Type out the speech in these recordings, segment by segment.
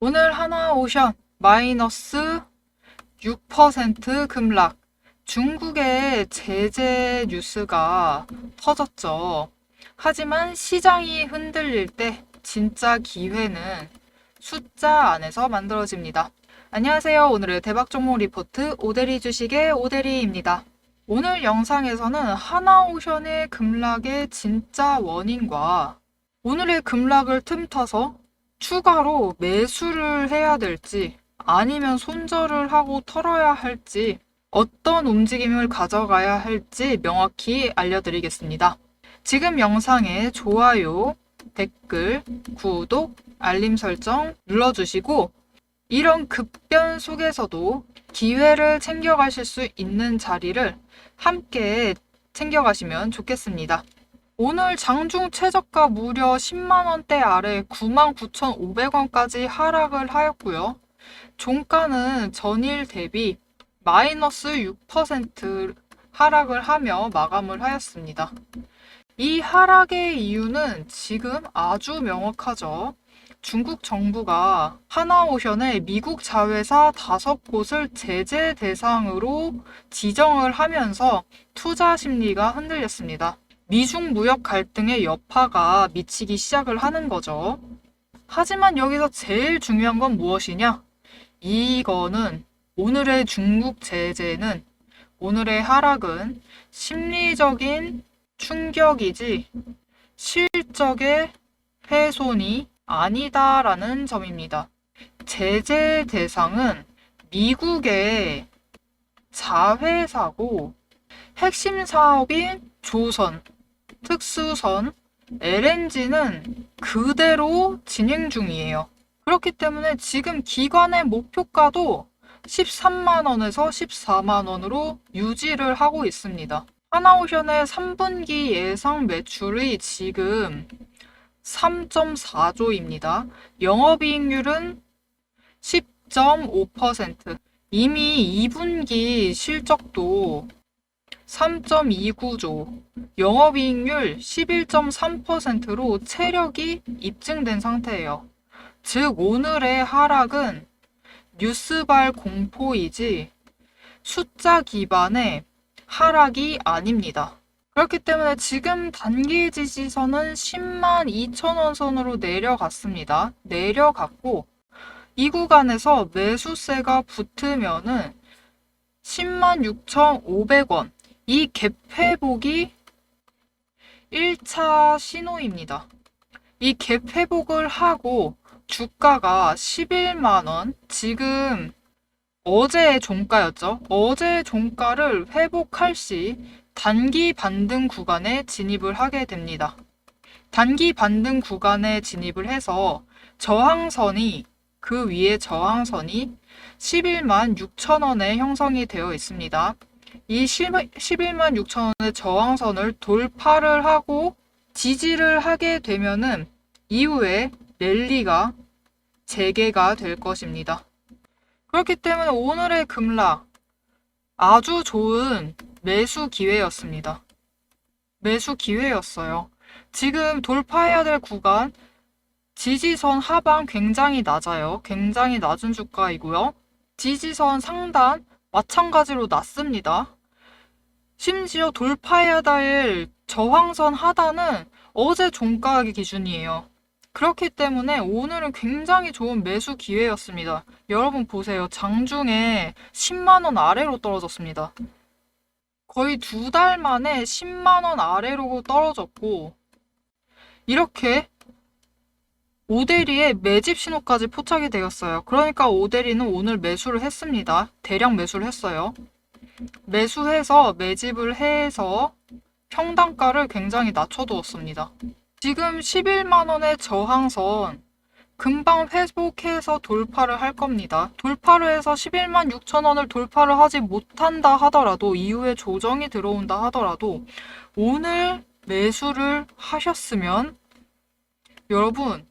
오늘 하나오션 마이너스 6% 급락. 중국의 제재 뉴스가 터졌죠. 하지만 시장이 흔들릴 때 진짜 기회는 숫자 안에서 만들어집니다. 안녕하세요. 오늘의 대박 종목 리포트 오대리 주식의 오대리입니다. 오늘 영상에서는 하나오션의 급락의 진짜 원인과 오늘의 급락을 틈타서 추가로 매수를 해야 될지 아니면 손절을 하고 털어야 할지 어떤 움직임을 가져가야 할지 명확히 알려드리겠습니다. 지금 영상에 좋아요, 댓글, 구독, 알림 설정 눌러주시고 이런 급변 속에서도 기회를 챙겨가실 수 있는 자리를 함께 챙겨가시면 좋겠습니다. 오늘 장중 최저가 무려 10만원대 아래 99,500원까지 하락을 하였고요. 종가는 전일 대비 마이너스 6% 하락을 하며 마감을 하였습니다. 이 하락의 이유는 지금 아주 명확하죠. 중국 정부가 하나오션의 미국 자회사 5곳을 제재 대상으로 지정을 하면서 투자 심리가 흔들렸습니다. 미중 무역 갈등의 여파가 미치기 시작을 하는 거죠. 하지만 여기서 제일 중요한 건 무엇이냐? 이거는 오늘의 중국 제재는 오늘의 하락은 심리적인 충격이지 실적의 훼손이 아니다라는 점입니다. 제재 대상은 미국의 자회사고 핵심 사업인 조선, 특수선, LNG는 그대로 진행 중이에요. 그렇기 때문에 지금 기관의 목표가도 13만원에서 14만원으로 유지를 하고 있습니다. 하나오션의 3분기 예상 매출이 지금 3.4조입니다. 영업이익률은 10.5%. 이미 2분기 실적도 3.29조, 영업이익률 11.3%로 체력이 입증된 상태예요. 즉 오늘의 하락은 뉴스발 공포이지 숫자 기반의 하락이 아닙니다. 그렇기 때문에 지금 단기 지지선은 10만 2천원 선으로 내려갔습니다. 내려갔고 이 구간에서 매수세가 붙으면은 10만 6,500원 이 갭 회복이 1차 신호입니다. 이 갭 회복을 하고 주가가 11만원, 지금 어제의 종가였죠. 어제의 종가를 회복할 시 단기 반등 구간에 진입을 하게 됩니다. 단기 반등 구간에 진입을 해서 저항선이 그 위에 저항선이 11만 6천원에 형성이 되어 있습니다. 이 11만 6천원의 저항선을 돌파를 하고 지지를 하게 되면은 이후에 랠리가 재개가 될 것입니다. 그렇기 때문에 오늘의 급락 아주 좋은 매수 기회였습니다. 매수 기회였어요. 지금 돌파해야 될 구간 지지선 하방 굉장히 낮아요. 굉장히 낮은 주가이고요. 지지선 상단 마찬가지로 낮습니다. 심지어 돌파해야 될 저항선 하단은 어제 종가 기준이에요. 그렇기 때문에 오늘은 굉장히 좋은 매수 기회였습니다. 여러분 보세요. 장중에 10만원 아래로 떨어졌습니다. 거의 2달 만에 10만원 아래로 떨어졌고 이렇게 오대리의 매집 신호까지 포착이 되었어요. 그러니까 오대리는 오늘 매수를 했습니다. 대량 매수를 했어요. 매수해서 매집을 해서 평단가를 굉장히 낮춰두었습니다. 지금 11만원의 저항선 금방 회복해서 돌파를 할 겁니다. 돌파를 해서 11만 6천원을 돌파를 하지 못한다 하더라도 이후에 조정이 들어온다 하더라도 오늘 매수를 하셨으면 여러분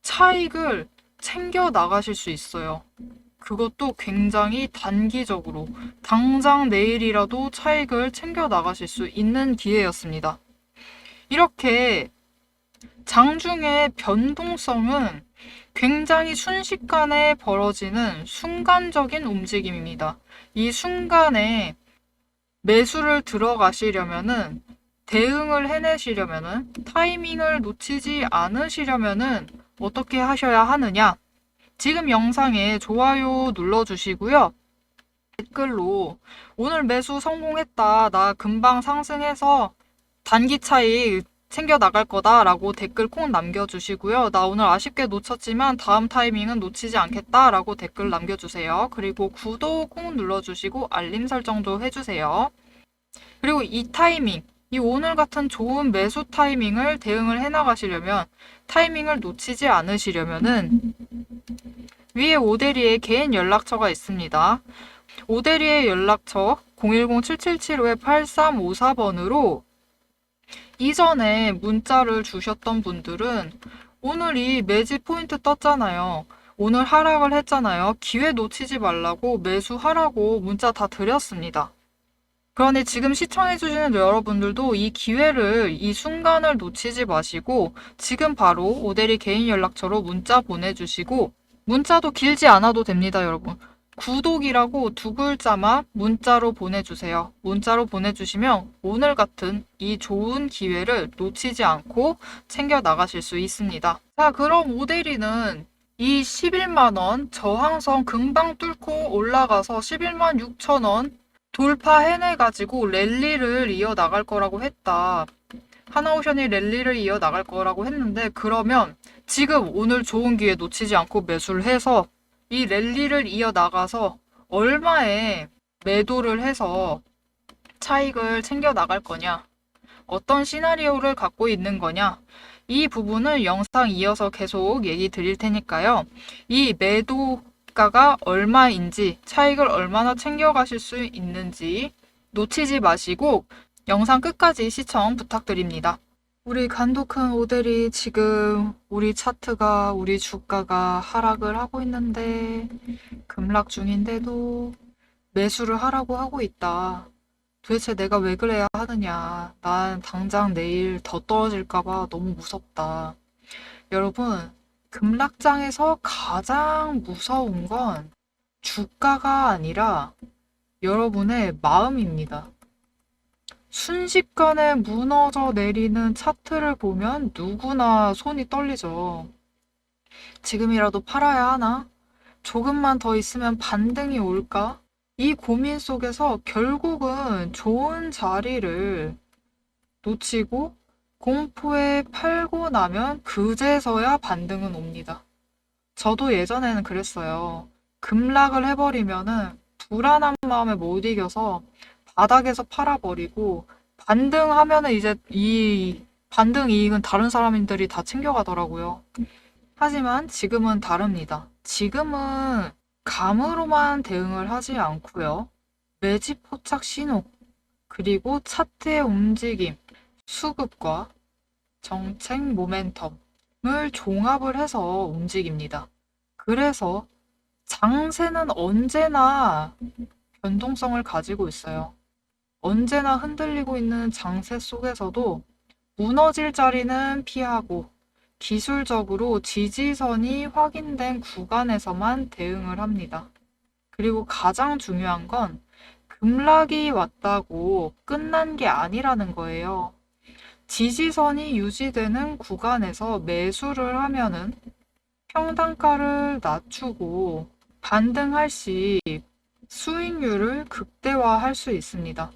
차익을 챙겨 나가실 수 있어요. 그것도 굉장히 단기적으로 당장 내일이라도 차익을 챙겨 나가실 수 있는 기회였습니다. 이렇게 장중의 변동성은 굉장히 순식간에 벌어지는 순간적인 움직임입니다. 이 순간에 매수를 들어가시려면은 대응을 해내시려면은 타이밍을 놓치지 않으시려면은 어떻게 하셔야 하느냐? 지금 영상에 좋아요 눌러주시고요. 댓글로 오늘 매수 성공했다. 나 금방 상승해서 단기 차익 챙겨 나갈 거다 라고 댓글 꼭 남겨주시고요. 나 오늘 아쉽게 놓쳤지만 다음 타이밍은 놓치지 않겠다 라고 댓글 남겨주세요. 그리고 구독 꼭 눌러주시고 알림 설정도 해주세요. 그리고 이 타이밍, 이 오늘 같은 좋은 매수 타이밍을 대응을 해나가시려면 타이밍을 놓치지 않으시려면은 위에 오대리의 개인 연락처가 있습니다. 오대리의 연락처 010-7775-8354번으로 이전에 문자를 주셨던 분들은 오늘 이 매집 포인트 떴잖아요. 오늘 하락을 했잖아요. 기회 놓치지 말라고 매수하라고 문자 다 드렸습니다. 그러니 지금 시청해주시는 여러분들도 이 기회를, 이 순간을 놓치지 마시고 지금 바로 오대리 개인 연락처로 문자 보내주시고 문자도 길지 않아도 됩니다, 여러분. 구독이라고 두 글자만 문자로 보내주세요. 문자로 보내주시면 오늘 같은 이 좋은 기회를 놓치지 않고 챙겨 나가실 수 있습니다. 자, 그럼 오대리는 이 11만원 저항선 금방 뚫고 올라가서 11만 6천원 돌파해내가지고 랠리를 이어나갈 거라고 했다. 하나오션이 랠리를 이어나갈 거라고 했는데 그러면 지금 오늘 좋은 기회 놓치지 않고 매수를 해서 이 랠리를 이어나가서 얼마에 매도를 해서 차익을 챙겨 나갈 거냐, 어떤 시나리오를 갖고 있는 거냐, 이 부분을 영상 이어서 계속 얘기 드릴 테니까요. 이 매도가가 얼마인지, 차익을 얼마나 챙겨가실 수 있는지 놓치지 마시고 영상 끝까지 시청 부탁드립니다. 우리 간도 큰 오델이 지금 우리 차트가, 우리 주가가 하락을 하고 있는데 급락 중인데도 매수를 하라고 하고 있다. 도대체 내가 왜 그래야 하느냐. 난 당장 내일 더 떨어질까봐 너무 무섭다. 여러분, 급락장에서 가장 무서운 건 주가가 아니라 여러분의 마음입니다. 순식간에 무너져 내리는 차트를 보면 누구나 손이 떨리죠. 지금이라도 팔아야 하나? 조금만 더 있으면 반등이 올까? 이 고민 속에서 결국은 좋은 자리를 놓치고 공포에 팔고 나면 그제서야 반등은 옵니다. 저도 예전에는 그랬어요. 급락을 해버리면은 불안한 마음에 못 이겨서 바닥에서 팔아버리고 반등하면은 이제 이 반등 이익은 다른 사람들이 다 챙겨가더라고요. 하지만 지금은 다릅니다. 지금은 감으로만 대응을 하지 않고요. 매집 포착 신호, 그리고 차트의 움직임, 수급과 정책 모멘텀을 종합을 해서 움직입니다. 그래서 장세는 언제나 변동성을 가지고 있어요. 언제나 흔들리고 있는 장세 속에서도 무너질 자리는 피하고 기술적으로 지지선이 확인된 구간에서만 대응을 합니다. 그리고 가장 중요한 건 급락이 왔다고 끝난 게 아니라는 거예요. 지지선이 유지되는 구간에서 매수를 하면은 평단가를 낮추고 반등할 시 수익률을 극대화할 수 있습니다.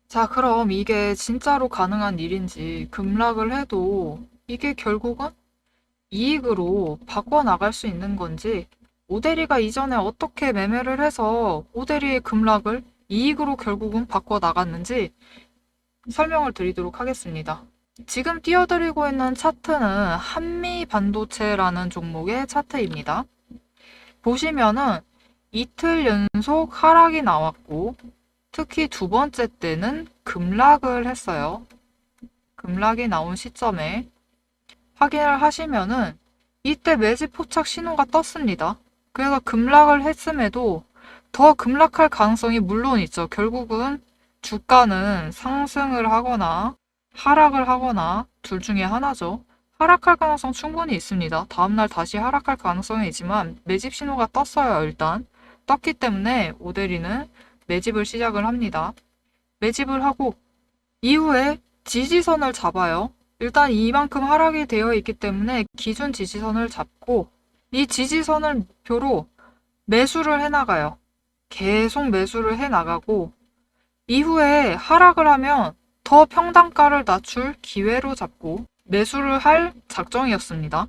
자, 그럼 이게 진짜로 가능한 일인지, 급락을 해도 이게 결국은 이익으로 바꿔나갈 수 있는 건지, 오대리가 이전에 어떻게 매매를 해서 오대리의 급락을 이익으로 결국은 바꿔나갔는지 설명을 드리도록 하겠습니다. 지금 띄워드리고 있는 차트는 한미반도체라는 종목의 차트입니다. 보시면은 이틀 연속 하락이 나왔고 특히 두 번째 때는 급락을 했어요. 급락이 나온 시점에 확인을 하시면은 이때 매집 포착 신호가 떴습니다. 그래서 급락을 했음에도 더 급락할 가능성이 물론 있죠. 결국은 주가는 상승을 하거나 하락을 하거나 둘 중에 하나죠. 하락할 가능성 충분히 있습니다. 다음날 다시 하락할 가능성이 있지만 매집 신호가 떴어요, 일단. 떴기 때문에 오데리는 매집을 시작을 합니다. 매집을 하고 이후에 지지선을 잡아요. 일단 이만큼 하락이 되어 있기 때문에 기준 지지선을 잡고 이 지지선을 목표로 매수를 해나가요. 계속 매수를 해나가고 이후에 하락을 하면 더 평단가를 낮출 기회로 잡고 매수를 할 작정이었습니다.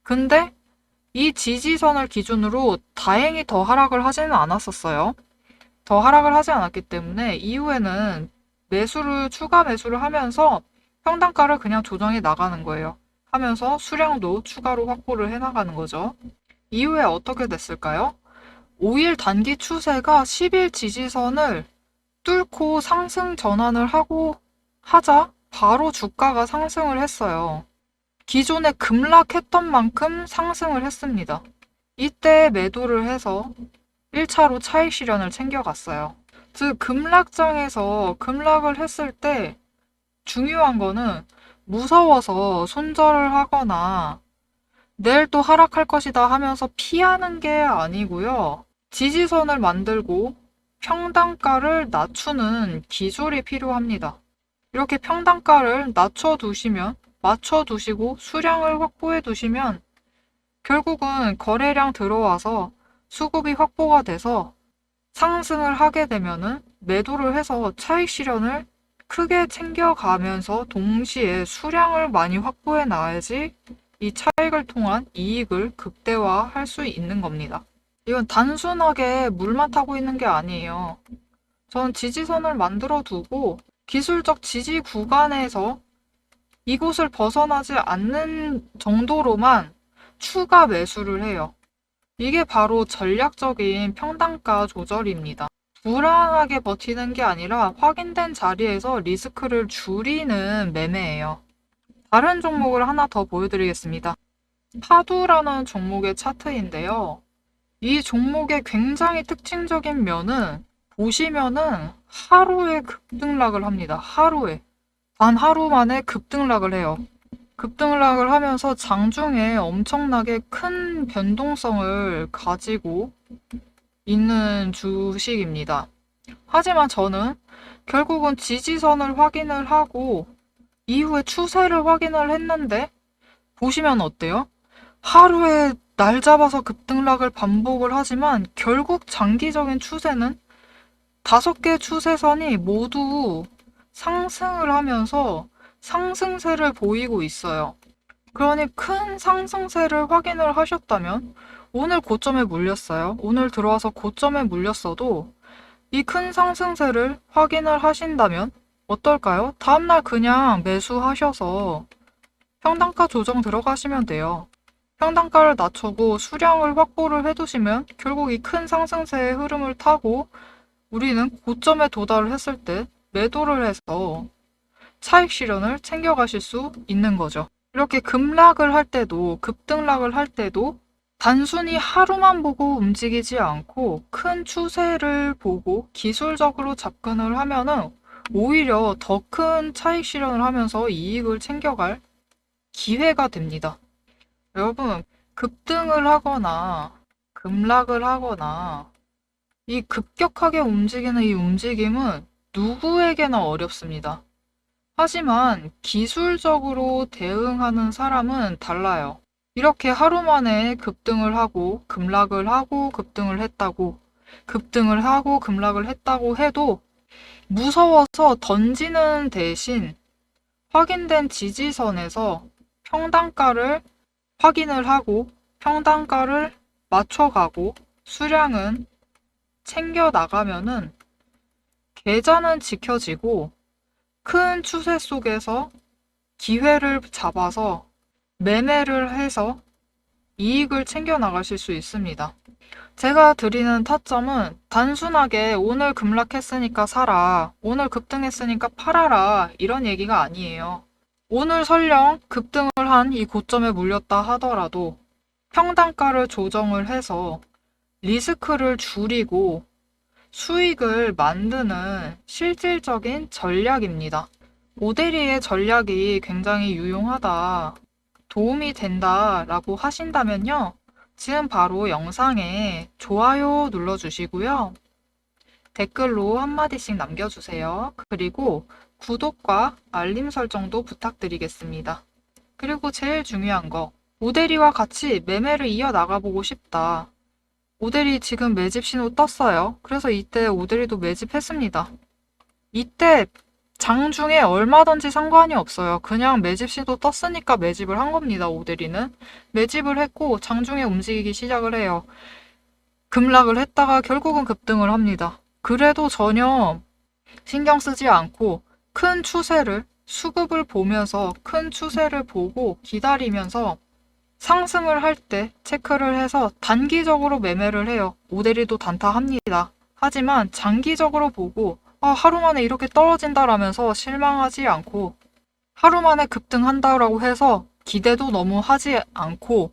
근데 이 지지선을 기준으로 다행히 더 하락을 하지는 않았었어요. 더 하락을 하지 않았기 때문에 이후에는 추가 매수를 하면서 평단가를 그냥 조정해 나가는 거예요. 하면서 수량도 추가로 확보를 해 나가는 거죠. 이후에 어떻게 됐을까요? 5일 단기 추세가 10일 지지선을 뚫고 상승 전환을 하자 바로 주가가 상승을 했어요. 기존에 급락했던 만큼 상승을 했습니다. 이때 매도를 해서 1차로 차익 실현을 챙겨갔어요. 즉, 급락장에서 급락을 했을 때 중요한 거는 무서워서 손절을 하거나 내일 또 하락할 것이다 하면서 피하는 게 아니고요. 지지선을 만들고 평단가를 낮추는 기술이 필요합니다. 이렇게 평단가를 맞춰두시고 수량을 확보해 두시면 결국은 거래량 들어와서 수급이 확보가 돼서 상승을 하게 되면은 매도를 해서 차익 실현을 크게 챙겨가면서 동시에 수량을 많이 확보해 놔야지 이 차익을 통한 이익을 극대화할 수 있는 겁니다. 이건 단순하게 물만 타고 있는 게 아니에요. 전 지지선을 만들어 두고 기술적 지지 구간에서 이곳을 벗어나지 않는 정도로만 추가 매수를 해요. 이게 바로 전략적인 평단가 조절입니다. 불안하게 버티는 게 아니라 확인된 자리에서 리스크를 줄이는 매매예요. 다른 종목을 하나 더 보여드리겠습니다. 파두라는 종목의 차트인데요. 이 종목의 굉장히 특징적인 면은 보시면은 하루에 급등락을 합니다. 단 하루 만에 급등락을 해요. 급등락을 하면서 장중에 엄청나게 큰 변동성을 가지고 있는 주식입니다. 하지만 저는 결국은 지지선을 확인을 하고 이후에 추세를 확인을 했는데 보시면 어때요? 하루에 날 잡아서 급등락을 반복을 하지만 결국 장기적인 추세는 5개 추세선이 모두 상승을 하면서 상승세를 보이고 있어요. 그러니 큰 상승세를 확인을 하셨다면 오늘 고점에 물렸어요. 오늘 들어와서 고점에 물렸어도 이 큰 상승세를 확인을 하신다면 어떨까요? 다음날 그냥 매수하셔서 평단가 조정 들어가시면 돼요. 평단가를 낮추고 수량을 확보를 해두시면 결국 이 큰 상승세의 흐름을 타고 우리는 고점에 도달을 했을 때 매도를 해서 차익 실현을 챙겨가실 수 있는 거죠. 이렇게 급락을 할 때도 급등락을 할 때도 단순히 하루만 보고 움직이지 않고 큰 추세를 보고 기술적으로 접근을 하면은 오히려 더 큰 차익 실현을 하면서 이익을 챙겨갈 기회가 됩니다. 여러분, 급등을 하거나 급락을 하거나 이 급격하게 움직이는 이 움직임은 누구에게나 어렵습니다. 하지만 기술적으로 대응하는 사람은 달라요. 이렇게 하루 만에 급등을 하고 급락을 하고 급등을 했다고 급등을 하고 급락을 했다고 해도 무서워서 던지는 대신 확인된 지지선에서 평단가를 확인을 하고 평단가를 맞춰가고 수량은 챙겨 나가면은 계좌는 지켜지고 큰 추세 속에서 기회를 잡아서 매매를 해서 이익을 챙겨 나가실 수 있습니다. 제가 드리는 타점은 단순하게 오늘 급락했으니까 사라, 오늘 급등했으니까 팔아라 이런 얘기가 아니에요. 오늘 설령 급등을 한 이 고점에 물렸다 하더라도 평단가를 조정을 해서 리스크를 줄이고 수익을 만드는 실질적인 전략입니다. 오데리의 전략이 굉장히 유용하다. 도움이 된다라고 하신다면요. 지금 바로 영상에 좋아요 눌러주시고요. 댓글로 한마디씩 남겨주세요. 그리고 구독과 알림 설정도 부탁드리겠습니다. 그리고 제일 중요한 거, 오대리와 같이 매매를 이어나가보고 싶다. 오대리 지금 매집 신호 떴어요. 그래서 이때 오대리도 매집했습니다. 이때 장중에 얼마든지 상관이 없어요. 그냥 매집 신호 떴으니까 매집을 한 겁니다. 오대리는 매집을 했고 장중에 움직이기 시작을 해요. 급락을 했다가 결국은 급등을 합니다. 그래도 전혀 신경 쓰지 않고 큰 추세를, 수급을 보면서 큰 추세를 보고 기다리면서 상승을 할 때 체크를 해서 단기적으로 매매를 해요. 오대리도 단타합니다. 하지만 장기적으로 보고 하루 만에 이렇게 떨어진다라면서 실망하지 않고 하루 만에 급등한다라고 해서 기대도 너무 하지 않고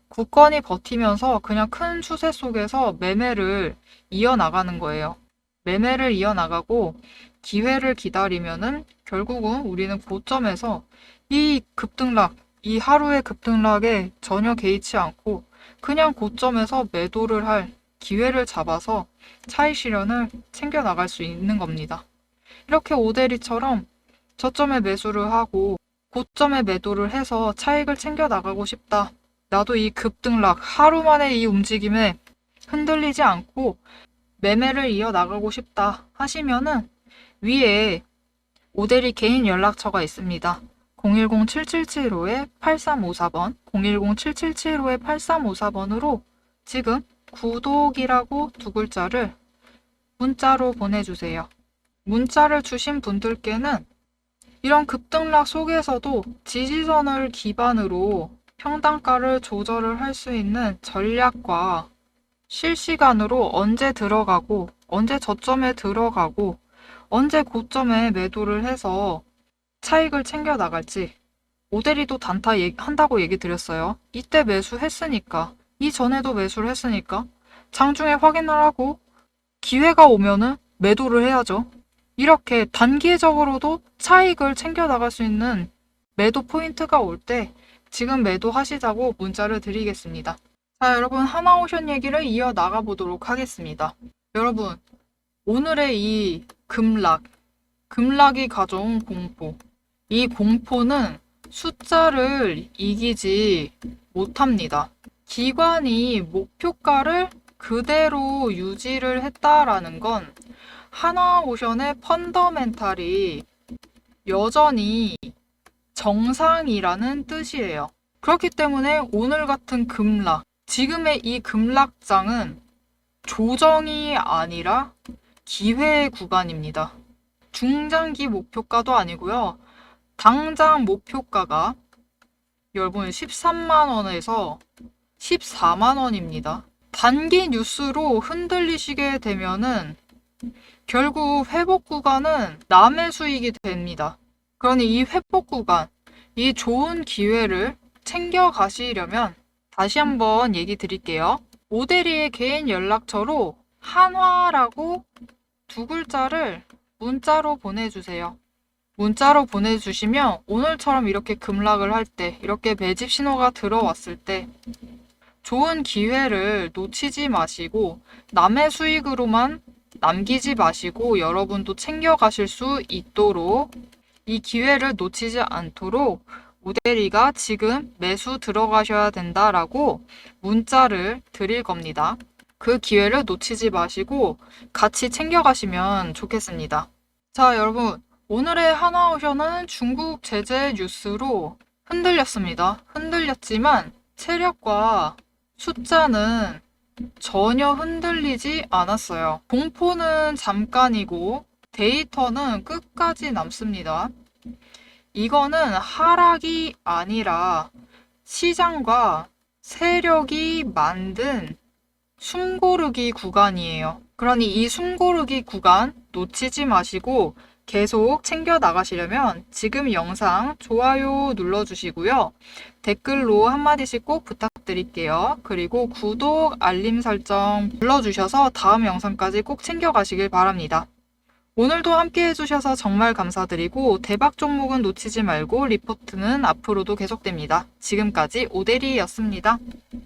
굳건히 버티면서 그냥 큰 추세 속에서 매매를 이어나가는 거예요. 매매를 이어나가고 기회를 기다리면은 결국은 우리는 고점에서 이 급등락, 이 하루의 급등락에 전혀 개의치 않고 그냥 고점에서 매도를 할 기회를 잡아서 차익 실현을 챙겨나갈 수 있는 겁니다. 이렇게 오대리처럼 저점에 매수를 하고 고점에 매도를 해서 차익을 챙겨나가고 싶다. 나도 이 급등락, 하루 만에 이 움직임에 흔들리지 않고 매매를 이어나가고 싶다 하시면은 위에 오대리 개인 연락처가 있습니다. 010-7775-8354번, 010-7775-8354번으로 지금 구독이라고 두 글자를 문자로 보내주세요. 문자를 주신 분들께는 이런 급등락 속에서도 지지선을 기반으로 평단가를 조절을 할 수 있는 전략과 실시간으로 언제 들어가고 언제 저점에 들어가고 언제 고점에 매도를 해서 차익을 챙겨 나갈지 오대리도 단타 한다고 얘기 드렸어요. 이때 매수했으니까 이전에도 매수를 했으니까 장중에 확인을 하고 기회가 오면은 매도를 해야죠. 이렇게 단기적으로도 차익을 챙겨 나갈 수 있는 매도 포인트가 올 때 지금 매도하시자고 문자를 드리겠습니다. 자, 여러분 하나오션 얘기를 이어나가 보도록 하겠습니다. 여러분, 오늘의 이 급락이 가져온 공포. 이 공포는 숫자를 이기지 못합니다. 기관이 목표가를 그대로 유지를 했다라는 건 하나오션의 펀더멘탈이 여전히 정상이라는 뜻이에요. 그렇기 때문에 오늘 같은 급락, 지금의 이 급락장은 조정이 아니라 기회 구간입니다. 중장기 목표가도 아니고요. 당장 목표가가 여러분 13만원에서 14만원입니다. 단기 뉴스로 흔들리시게 되면은 결국 회복 구간은 남의 수익이 됩니다. 그러니 이 회복 구간, 이 좋은 기회를 챙겨 가시려면 다시 한번 얘기 드릴게요. 오대리의 개인 연락처로 한화라고 두 글자를 문자로 보내주세요. 문자로 보내주시면 오늘처럼 이렇게 급락을 할 때, 이렇게 매집 신호가 들어왔을 때 좋은 기회를 놓치지 마시고 남의 수익으로만 남기지 마시고 여러분도 챙겨가실 수 있도록 이 기회를 놓치지 않도록 오대리가 지금 매수 들어가셔야 된다라고 문자를 드릴 겁니다. 그 기회를 놓치지 마시고 같이 챙겨가시면 좋겠습니다. 자, 여러분, 오늘의 하나오션은 중국 제재 뉴스로 흔들렸습니다. 흔들렸지만 체력과 숫자는 전혀 흔들리지 않았어요. 공포는 잠깐이고 데이터는 끝까지 남습니다. 이거는 하락이 아니라 시장과 세력이 만든 숨고르기 구간이에요. 그러니 이 숨고르기 구간 놓치지 마시고 계속 챙겨 나가시려면 지금 영상 좋아요 눌러주시고요. 댓글로 한마디씩 꼭 부탁드릴게요. 그리고 구독, 알림 설정 눌러주셔서 다음 영상까지 꼭 챙겨 가시길 바랍니다. 오늘도 함께 해주셔서 정말 감사드리고 대박 종목은 놓치지 말고 리포트는 앞으로도 계속됩니다. 지금까지 오대리였습니다.